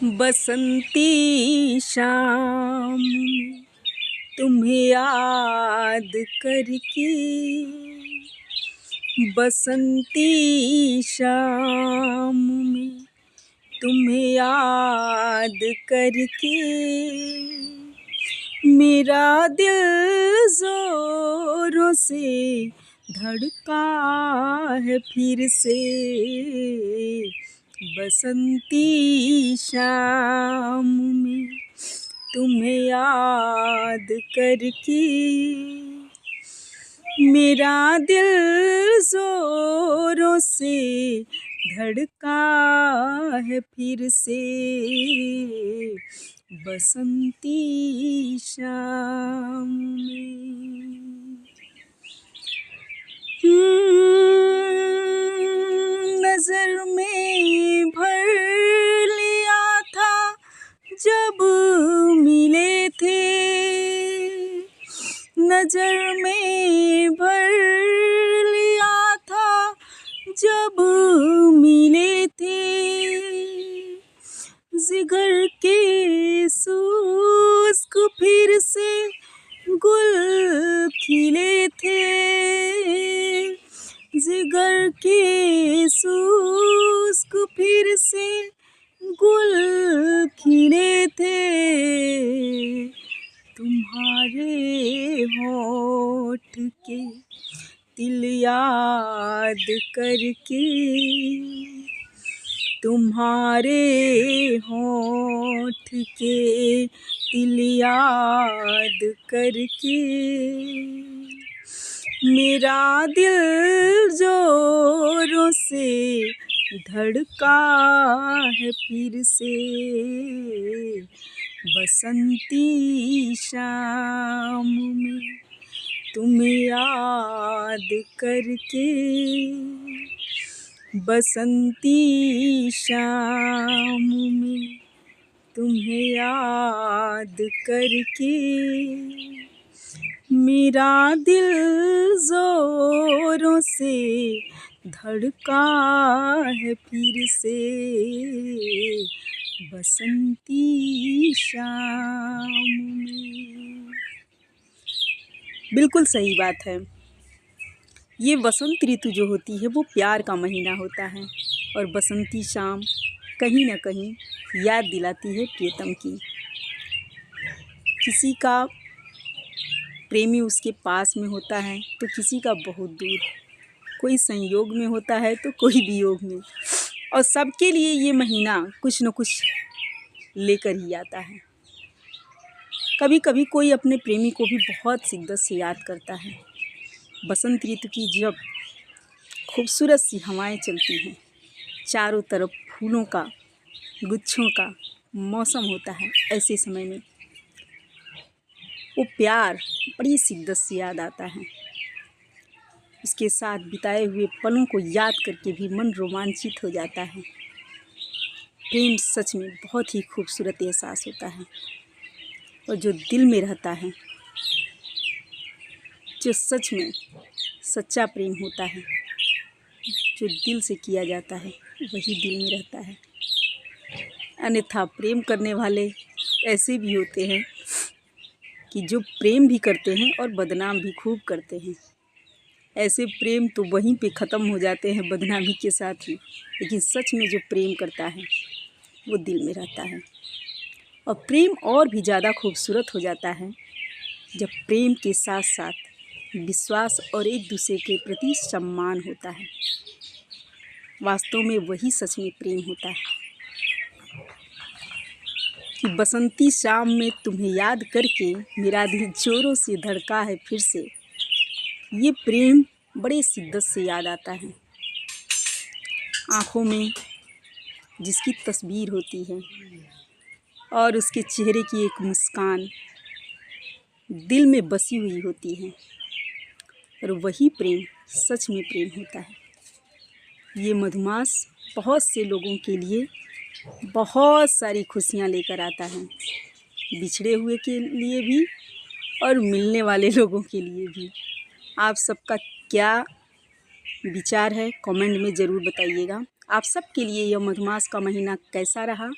बसंती शाम में तुम्हें याद करके, बसंती शाम में तुम्हें याद करके, मेरा दिल जोरों से धड़का है फिर से। बसंती शाम में तुम्हें याद करके, मेरा दिल जोरों से धड़का है फिर से। बसंती शाम में नजर में भर लिया था जब मिले थे, नजर में भर लिया था जब मिले थे, जिगर के शुष्क फिर से गुल खिले थे, जिगर के शुष्क फिर से गुल खिले थे। तुम्हारे होठ के तिल याद करके, तुम्हारे होठ के तिल याद करके, मेरा दिल जोरों से धड़का है फिर से। बसंती शाम में तुम्हें याद करके, बसंती शाम में तुम्हें याद करके, मेरा दिल जोरों से धड़का है फिर से। बसंती शाम में। बिल्कुल सही बात है। ये वसंत ऋतु जो होती है वो प्यार का महीना होता है, और बसंती शाम कहीं ना कहीं याद दिलाती है प्रियतम की। किसी का प्रेमी उसके पास में होता है तो किसी का बहुत दूर, कोई संयोग में होता है तो कोई वियोग में, और सबके लिए ये महीना कुछ न कुछ लेकर ही आता है। कभी कभी कोई अपने प्रेमी को भी बहुत शिद्दत से याद करता है। बसंत ऋतु की जब खूबसूरत सी हवाएं चलती हैं, चारों तरफ फूलों का, गुच्छों का मौसम होता है, ऐसे समय में वो प्यार बड़ी शिद्दत से याद आता है। उसके साथ बिताए हुए पलों को याद करके भी मन रोमांचित हो जाता है। प्रेम सच में बहुत ही खूबसूरत एहसास होता है, और जो दिल में रहता है, जो सच में सच्चा प्रेम होता है, जो दिल से किया जाता है, वही दिल में रहता है। अन्यथा प्रेम करने वाले ऐसे भी होते हैं कि जो प्रेम भी करते हैं और बदनाम भी खूब करते हैं। ऐसे प्रेम तो वहीं पे ख़त्म हो जाते हैं बदनामी के साथ ही, लेकिन सच में जो प्रेम करता है वो दिल में रहता है। और प्रेम और भी ज़्यादा खूबसूरत हो जाता है जब प्रेम के साथ साथ विश्वास और एक दूसरे के प्रति सम्मान होता है। वास्तव में वही सच में प्रेम होता है। कि बसंती शाम में तुम्हें याद करके मेरा दिल जोरों से धड़का है फिर से, ये प्रेम बड़े शिद्दत से याद आता है। आँखों में जिसकी तस्वीर होती है और उसके चेहरे की एक मुस्कान दिल में बसी हुई होती है, और वही प्रेम सच में प्रेम होता है। ये मधुमास बहुत से लोगों के लिए बहुत सारी खुशियाँ लेकर आता है, बिछड़े हुए के लिए भी और मिलने वाले लोगों के लिए भी। आप सबका क्या विचार है कमेंट में ज़रूर बताइएगा। आप सबके लिए यह मधुमास का महीना कैसा रहा